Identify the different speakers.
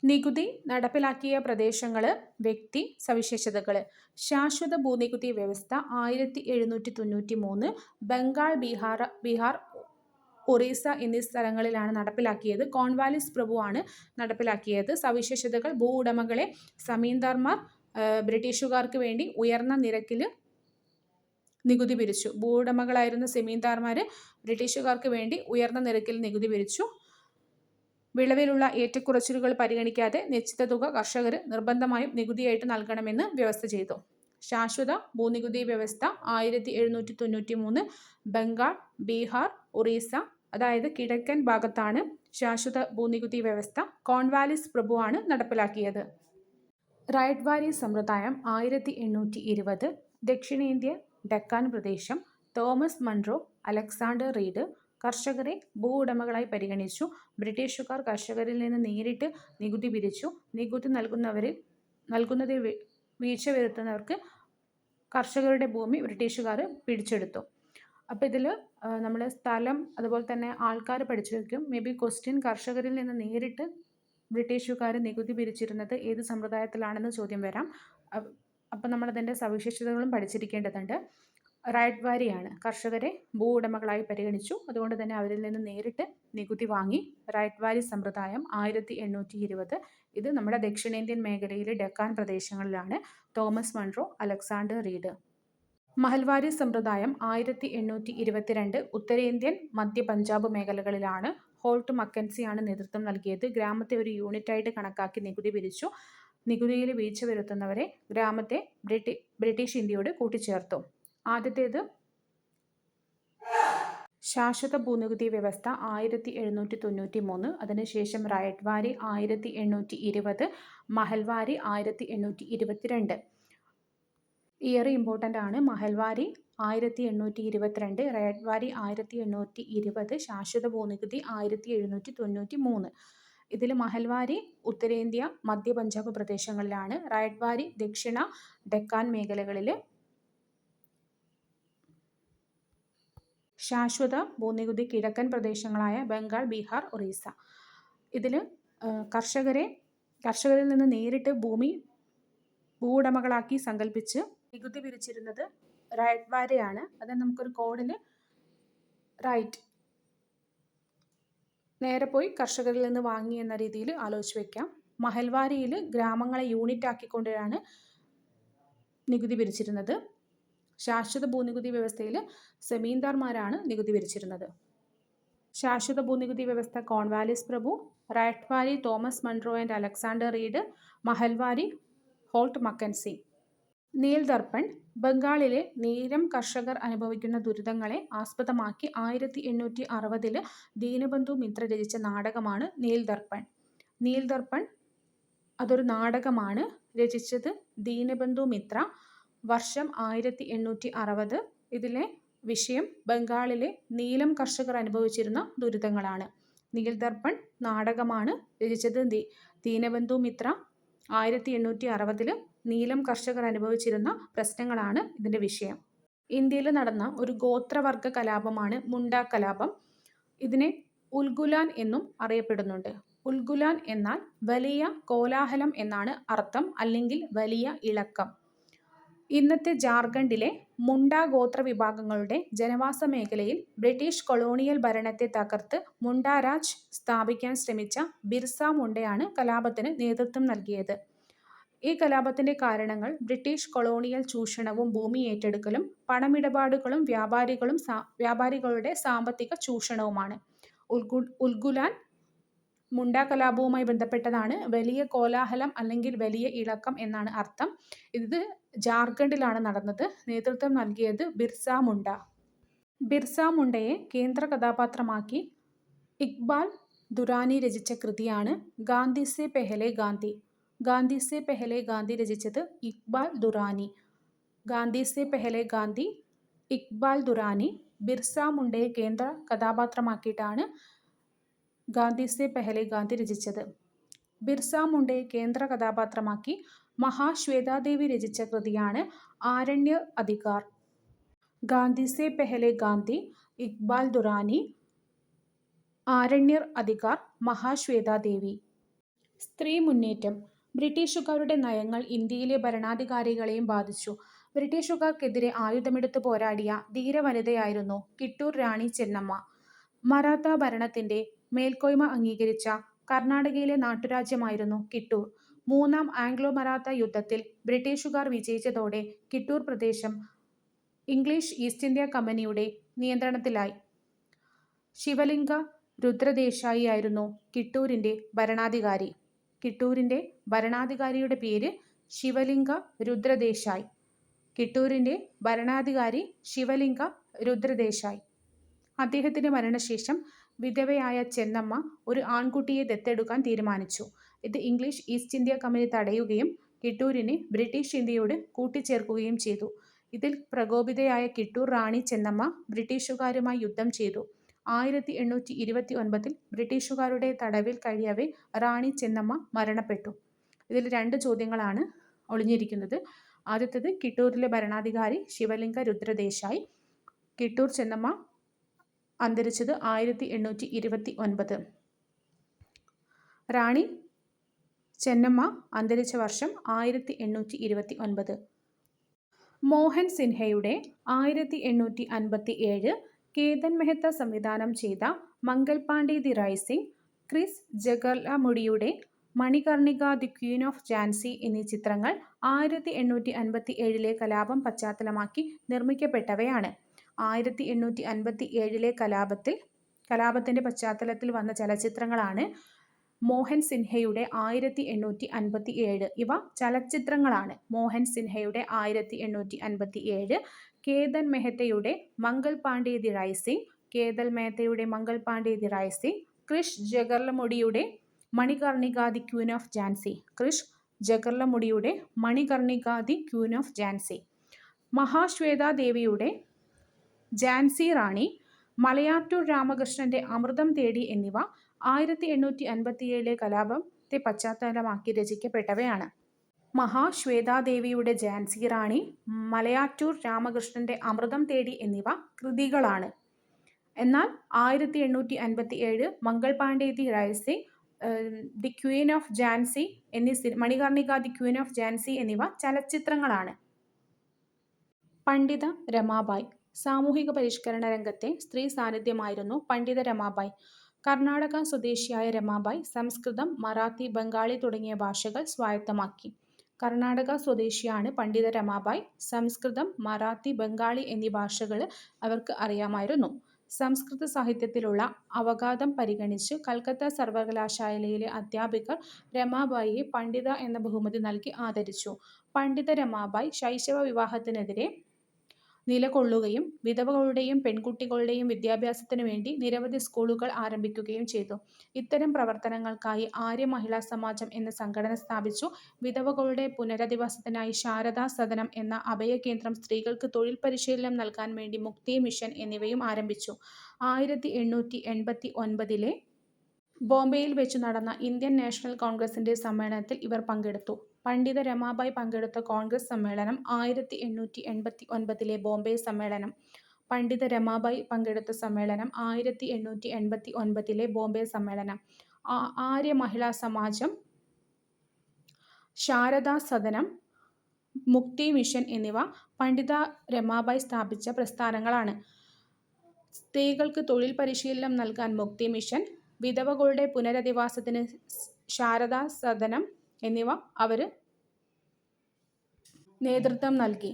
Speaker 1: നികുതി നടപ്പിലാക്കിയ പ്രദേശങ്ങൾ, വ്യക്തി സവിശേഷതകൾ. ശാശ്വത ഭൂനികുതി വ്യവസ്ഥ 1793 ബംഗാൾ, ബീഹാർ, ഒറീസ എന്നീ സ്ഥലങ്ങളിലാണ് നടപ്പിലാക്കിയത്. കോൺവാലിസ് പ്രഭുവാണ് നടപ്പിലാക്കിയത്. സവിശേഷതകൾ: ഭൂ ഉടമകളെ സമീന്ദാർമാർ ബ്രിട്ടീഷുകാർക്ക് വേണ്ടി ഉയർന്ന നിരക്കിൽ നികുതി പിരിച്ചു. ഭൂ ഉടമകളായിരുന്ന സെമീന്ദാർമാർ ബ്രിട്ടീഷുകാർക്ക് വേണ്ടി ഉയർന്ന നിരക്കിൽ നികുതി പിരിച്ചു. വിളവിലുള്ള ഏറ്റക്കുറച്ചിലുകൾ പരിഗണിക്കാതെ നിശ്ചിത തുക കർഷകർ നിർബന്ധമായും നികുതിയായിട്ട് നൽകണമെന്ന് വ്യവസ്ഥ ചെയ്തു. ശാശ്വത ഭൂനികുതി വ്യവസ്ഥ 1793 ബംഗാൾ, ബീഹാർ, ഒറീസ അതായത് കിഴക്കൻ ഭാഗത്താണ് ശാശ്വത ഭൂനികുതി വ്യവസ്ഥ. കോൺവാലിസ് പ്രഭുവാണ് നടപ്പിലാക്കിയത്. റൈറ്റ് വാരി സമ്പ്രദായം 1820 ദക്ഷിണേന്ത്യൻ ഡെക്കാൻ പ്രദേശം. തോമസ് മൺറോ, അലക്സാണ്ടർ റീഡ് കർഷകരെ ഭൂ ഉടമകളായി പരിഗണിച്ചു. ബ്രിട്ടീഷുകാർ കർഷകരിൽ നിന്ന് നേരിട്ട് നികുതി പിരിച്ചു. നികുതി നൽകുന്നതിൽ വീഴ്ച വരുത്തുന്നവർക്ക് കർഷകരുടെ ഭൂമി ബ്രിട്ടീഷുകാർ പിടിച്ചെടുത്തു. അപ്പോൾ ഇതിൽ നമ്മൾ സ്ഥലം അതുപോലെ തന്നെ ആൾക്കാർ പഠിച്ചു വയ്ക്കും. മേ ബി ക്വസ്റ്റ്യൻ കർഷകരിൽ നിന്ന് നേരിട്ട് ബ്രിട്ടീഷുകാർ നികുതി പിരിച്ചിരുന്നത് ഏത് സമ്പ്രദായത്തിലാണെന്ന് ചോദ്യം വരാം. അപ്പം നമ്മളതിൻ്റെ സവിശേഷതകളും പഠിച്ചിരിക്കേണ്ടതുണ്ട്. റൈറ്റ് വാരിയാണ്. കർഷകരെ ഭൂ ഉടമകളായി പരിഗണിച്ചു. അതുകൊണ്ട് തന്നെ അവരിൽ നിന്ന് നേരിട്ട് നികുതി വാങ്ങി. റൈറ്റ് വാരി സമ്പ്രദായം 1820. ഇത് നമ്മുടെ ദക്ഷിണേന്ത്യൻ മേഖലയിലെ ഡെക്കാൻ പ്രദേശങ്ങളിലാണ്. Thomas Munro, Alexander Read. Mahalwari സമ്പ്രദായം 1822 ഉത്തരേന്ത്യൻ മധ്യ പഞ്ചാബ് മേഖലകളിലാണ്. ഹോൾട്ട് മക്കൻസിയാണ് നേതൃത്വം നൽകിയത്. ഗ്രാമത്തെ ഒരു യൂണിറ്റായിട്ട് കണക്കാക്കി നികുതി പിരിച്ചു. നികുതിയിൽ വീഴ്ച വരുത്തുന്നവരെ ഗ്രാമത്തെ ബ്രിട്ടീഷ് ഇന്ത്യയോട് കൂട്ടിച്ചേർത്തു. ആദ്യത്തേത് ശാശ്വത ഭൂനികുതി വ്യവസ്ഥ 1793. അതിനുശേഷം റൈറ്റ് വാരി 1820, മഹൽവാരി 1822. ഇയർ ഇമ്പോർട്ടൻ്റ് ആണ്. മഹൽവാരി 1822, റൈറ്റ് വാരി 1820, ശാശ്വത ഭൂനികുതി 1793. ഇതിൽ മഹൽവാരി ഉത്തരേന്ത്യ മധ്യ പഞ്ചാബ് പ്രദേശങ്ങളിലാണ്. റൈറ്റ് വാരി ദക്ഷിണ ഡെക്കാൻ മേഖലകളിൽ. ശാശ്വത ഭൂനികുതി കിഴക്കൻ പ്രദേശങ്ങളായ ബംഗാൾ, ബീഹാർ, ഒറീസ. ഇതിൽ കർഷകരിൽ നിന്ന് നേരിട്ട് ഭൂ ഉടമകളാക്കി സങ്കല്പിച്ച് നികുതി പിരിച്ചിരുന്നത് റൈറ്റ് വാരിയാണ്. അത് നമുക്കൊരു കോഡിൽ റൈറ്റ് നേരെ പോയി കർഷകരിൽ നിന്ന് വാങ്ങി എന്ന രീതിയിൽ ആലോചിച്ച് വയ്ക്കാം. മഹൽവാരിയിൽ ഗ്രാമങ്ങളെ യൂണിറ്റ് ആക്കിക്കൊണ്ടാണ് നികുതി പിരിച്ചിരുന്നത്. ശാശ്വത ഭൂനികുതി വ്യവസ്ഥയിൽ സെമീന്ദാർമാരാണ് നികുതി പിരിച്ചിരുന്നത്. ശാശ്വത ഭൂനികുതി വ്യവസ്ഥ കോൺവാലിസ് പ്രഭു. Ryotwari Thomas Munro and Alexander Read. Mahalwari Holt Mackenzie. Neel Darpan ബംഗാളിലെ നീലം കർഷകർ അനുഭവിക്കുന്ന ദുരിതങ്ങളെ ആസ്പദമാക്കി 1860 ദീനബന്ധു മിത്ര രചിച്ച നാടകമാണ് നീൽ ദർപ്പൺ. നീൽ ദർപ്പൺ അതൊരു നാടകമാണ്. രചിച്ചത് ദീനബന്ധു മിത്ര. വർഷം 1860. ഇതിലെ വിഷയം ബംഗാളിലെ നീലം കർഷകർ അനുഭവിച്ചിരുന്ന ദുരിതങ്ങളാണ്. നീൽ ദർപ്പൺ നാടകമാണ്. രചിച്ചത് ദീനബന്ധു മിത്ര. 1860 നീലം കർഷകർ അനുഭവിച്ചിരുന്ന പ്രശ്നങ്ങളാണ് ഇതിൻ്റെ വിഷയം. ഇന്ത്യയിൽ നടന്ന ഒരു ഗോത്രവർഗ കലാപമാണ് മുണ്ട കലാപം. ഇതിനെ ഉൽഗുലാൻ എന്നും അറിയപ്പെടുന്നുണ്ട്. ഉൽഗുലാൻ എന്നാൽ വലിയ കോലാഹലം എന്നാണ് അർത്ഥം, അല്ലെങ്കിൽ വലിയ ഇളക്കം. ഇന്നത്തെ ജാർഖണ്ഡിലെ മുണ്ട ഗോത്ര വിഭാഗങ്ങളുടെ ജനവാസ മേഖലയിൽ ബ്രിട്ടീഷ് കൊളോണിയൽ ഭരണത്തെ തകർത്ത് മുണ്ട രാജ് സ്ഥാപിക്കാൻ ശ്രമിച്ച ബിർസ മുണ്ടയാണ് കലാപത്തിന് നേതൃത്വം നൽകിയത്. ഈ കലാപത്തിന്റെ കാരണങ്ങൾ ബ്രിട്ടീഷ് കൊളോണിയൽ ചൂഷണവും ഭൂമി ഏറ്റെടുക്കലും പണമിടപാടുകളും വ്യാപാരികളുടെ സാമ്പത്തിക ചൂഷണവുമാണ്. ഉൽഗുലാൻ മുണ്ട കലാപവുമായി ബന്ധപ്പെട്ടതാണ്. വലിയ കോലാഹലം അല്ലെങ്കിൽ വലിയ ഇളക്കം എന്നാണ് അർത്ഥം. ഇത് ജാർഖണ്ഡിലാണ് നടന്നത്. നേതൃത്വം നൽകിയത് ബിർസ മുണ്ട. ബിർസ മുണ്ടയെ കേന്ദ്ര കഥാപാത്രമാക്കി ഇക്ബാൽ ദുരാനി രചിച്ച കൃതിയാണ് ഗാന്ധി സെ പെഹലെ ഗാന്ധി. ഗാന്ധി സെ പെഹലെ ഗാന്ധി രചിച്ചത് ഇക്ബാൽ ദുരാനി. ഗാന്ധി സെ പെഹലെ ഗാന്ധി, ഇക്ബാൽ ദുരാനി. ബിർസ മുണ്ടയെ കേന്ദ്ര കഥാപാത്രമാക്കിയിട്ടാണ് ഗാന്ധി സെ പെഹലെ ഗാന്ധി രചിച്ചത്. ബിർസ മുണ്ടയെ കേന്ദ്ര കഥാപാത്രമാക്കി മഹാശ്വേതാദേവി രചിച്ച കൃതിയാണ് ആരണ്യ അധികാർ. ഗാന്ധി സെ പെഹലെ ഗാന്ധി, ഇക്ബാൽ ദുരാനി, ആരണ്യർ അധികാർ, മഹാശ്വേതാദേവി. സ്ത്രീ മുന്നേറ്റം. ബ്രിട്ടീഷുകാരുടെ നയങ്ങൾ ഇന്ത്യയിലെ ഭരണാധികാരികളെയും ബാധിച്ചു. ബ്രിട്ടീഷുകാർക്കെതിരെ ആയുധമെടുത്ത് പോരാടിയ ധീരവനിതയായിരുന്നു കിട്ടൂർ റാണി ചെന്നമ്മ. മറാത്ത ഭരണത്തിന്റെ മേൽക്കോയ്മ അംഗീകരിച്ച കർണാടകയിലെ നാട്ടുരാജ്യമായിരുന്നു കിട്ടൂർ. മൂന്നാം ആംഗ്ലോ മറാത്ത യുദ്ധത്തിൽ ബ്രിട്ടീഷുകാർ വിജയിച്ചതോടെ കിട്ടൂർ പ്രദേശം ഇംഗ്ലീഷ് ഈസ്റ്റ് ഇന്ത്യാ കമ്പനിയുടെ നിയന്ത്രണത്തിലായി. ശിവലിംഗ രുദ്രദേശായി ആയിരുന്നു കിട്ടൂരിന്റെ ഭരണാധികാരി. കിട്ടൂരിന്റെ ഭരണാധികാരിയുടെ പേര് ശിവലിംഗ രുദ്രദേശായി. കിട്ടൂരിന്റെ ഭരണാധികാരി ശിവലിംഗ രുദ്രദേശായി. അദ്ദേഹത്തിന്റെ മരണശേഷം വിധവയായ ചെന്നമ്മ ഒരു ആൺകുട്ടിയെ ദത്തെടുക്കാൻ തീരുമാനിച്ചു. ഇത് ഇംഗ്ലീഷ് ഈസ്റ്റ് ഇന്ത്യാ കമ്പനി തടയുകയും കിട്ടൂരിനെ ബ്രിട്ടീഷ് ഇന്ത്യയോട് കൂട്ടിച്ചേർക്കുകയും ചെയ്തു. ഇതിൽ പ്രകോപിതയായ കിട്ടൂർ റാണി ചെന്നമ്മ ബ്രിട്ടീഷുകാരുമായി യുദ്ധം ചെയ്തു. 1829 ബ്രിട്ടീഷുകാരുടെ തടവിൽ കഴിയവേ റാണി ചെന്നമ്മ മരണപ്പെട്ടു. ഇതിൽ 2 ചോദ്യങ്ങളാണ് ഒളിഞ്ഞിരിക്കുന്നത്. ആദ്യത്തേത് കിട്ടൂരിലെ ഭരണാധികാരി ശിവലിംഗ രുദ്രദേശായി. കിട്ടൂർ ചെന്നമ്മ അന്തരിച്ചത് 1829. റാണി ചെന്നമ്മ അന്തരിച്ച വർഷം 1829. മോഹൻ സിൻഹയുടെ 1857 കേതൻ മെഹ്ത്ത സംവിധാനം ചെയ്ത മംഗൾ പാണ്ഡെ ദി റൈസിംഗ്, ക്രിസ് ജഗർലമുഡിയുടെ Manikarnika the queen of Jhansi എന്നീ ചിത്രങ്ങൾ 1857 കലാപം പശ്ചാത്തലമാക്കി നിർമ്മിക്കപ്പെട്ടവയാണ്. 1857 കലാപത്തിന്റെ പശ്ചാത്തലത്തിൽ വന്ന ചലച്ചിത്രങ്ങളാണ് മോഹൻ സിൻഹയുടെ 1857. ഇവ ചലച്ചിത്രങ്ങളാണ്. മോഹൻ സിൻഹയുടെ 1857, കേതൻ മെഹ്ത്തയുടെ മംഗൾ പാണ്ഡെ ദി റൈസിംഗ്, കേതൻ മെഹ്ത്തയുടെ മംഗൾ പാണ്ഡെ ദി റൈസിംഗ്, ക്രിഷ് ജഗർലമുഡിയുടെ Manikarnika the queen of Jhansi, Krish ജഗർലമുഡിയുടെ Manikarnika the queen of Jhansi. മഹാശ്വേതാദേവിയുടെ ഝാൻസി റാണി, മലയാറ്റൂർ രാമകൃഷ്ണന്റെ അമൃതം തേടി എന്നിവ 1857 കലാപത്തെ പശ്ചാത്തലമാക്കി രചിക്കപ്പെട്ടവയാണ്. മഹാശ്വേതാദേവിയുടെ ഝാൻസി റാണി, മലയാറ്റൂർ രാമകൃഷ്ണന്റെ അമൃതം തേടി എന്നിവ കൃതികളാണ്. എന്നാൽ 1857 Mangal Pandey the rising, the queen of Jhansi Manikarnika the queen of Jhansi എന്നിവ ചലച്ചിത്രങ്ങളാണ്. പണ്ഡിത രമാബായ്. സാമൂഹിക പരിഷ്കരണ രംഗത്തെ സ്ത്രീ സാന്നിധ്യമായിരുന്നു പണ്ഡിത രമാബായ്. കർണാടക സ്വദേശിയായ രമാബായ് സംസ്കൃതം, മറാത്തി, ബംഗാളി തുടങ്ങിയ ഭാഷകൾ സ്വായത്തമാക്കി. കർണാടക സ്വദേശിയാണ് പണ്ഡിത രമാബായ്. സംസ്കൃതം, മറാത്തി, ബംഗാളി എന്നീ ഭാഷകൾ അവർക്ക് അറിയാമായിരുന്നു. സംസ്കൃത സാഹിത്യത്തിലുള്ള അവഗാഹം പരിഗണിച്ച് കൽക്കത്ത സർവകലാശാലയിലെ അധ്യാപകർ രമാബായിയെ പണ്ഡിത എന്ന ബഹുമതി നൽകി ആദരിച്ചു. പണ്ഡിത രമാബായ് ശൈശവ വിവാഹത്തിനെതിരെ നിലകൊള്ളുകയും വിധവകളുടെയും പെൺകുട്ടികളുടെയും വിദ്യാഭ്യാസത്തിനു വേണ്ടി നിരവധി സ്കൂളുകൾ ആരംഭിക്കുകയും ചെയ്തു. ഇത്തരം പ്രവർത്തനങ്ങൾക്കായി ആര്യ മഹിളാ സമാജം എന്ന സംഘടന സ്ഥാപിച്ചു. വിധവകളുടെ പുനരധിവാസത്തിനായി ശാരദാ സദനം എന്ന അഭയകേന്ദ്രം, സ്ത്രീകൾക്ക് തൊഴിൽ പരിശീലനം നൽകാൻ വേണ്ടി മുക്തി മിഷൻ എന്നിവയും ആരംഭിച്ചു. 1889 ബോംബെയിൽ വെച്ചു നടന്ന ഇന്ത്യൻ നാഷണൽ കോൺഗ്രസിന്റെ സമ്മേളനത്തിൽ ഇവർ പങ്കെടുത്തു. പണ്ഡിത രമാബായ് പങ്കെടുത്ത കോൺഗ്രസ് സമ്മേളനം 1889 ബോംബെ സമ്മേളനം. പണ്ഡിത രമാബായ് പങ്കെടുത്ത സമ്മേളനം 1889 ബോംബെ സമ്മേളനം. ആര്യ മഹിളാ സമാജം, ശാരദാ സദനം, മുക്തി മിഷൻ എന്നിവ പണ്ഡിത രമാബായ് സ്ഥാപിച്ച പ്രസ്ഥാനങ്ങളാണ്. സ്ത്രീകൾക്ക് തൊഴിൽ പരിശീലനം നൽകാൻ മുക്തി മിഷൻ, വിധവകളുടെ പുനരധിവാസത്തിന് ശാരദാ സദനം എന്നിവ അവർ നേതൃത്വം നൽകി.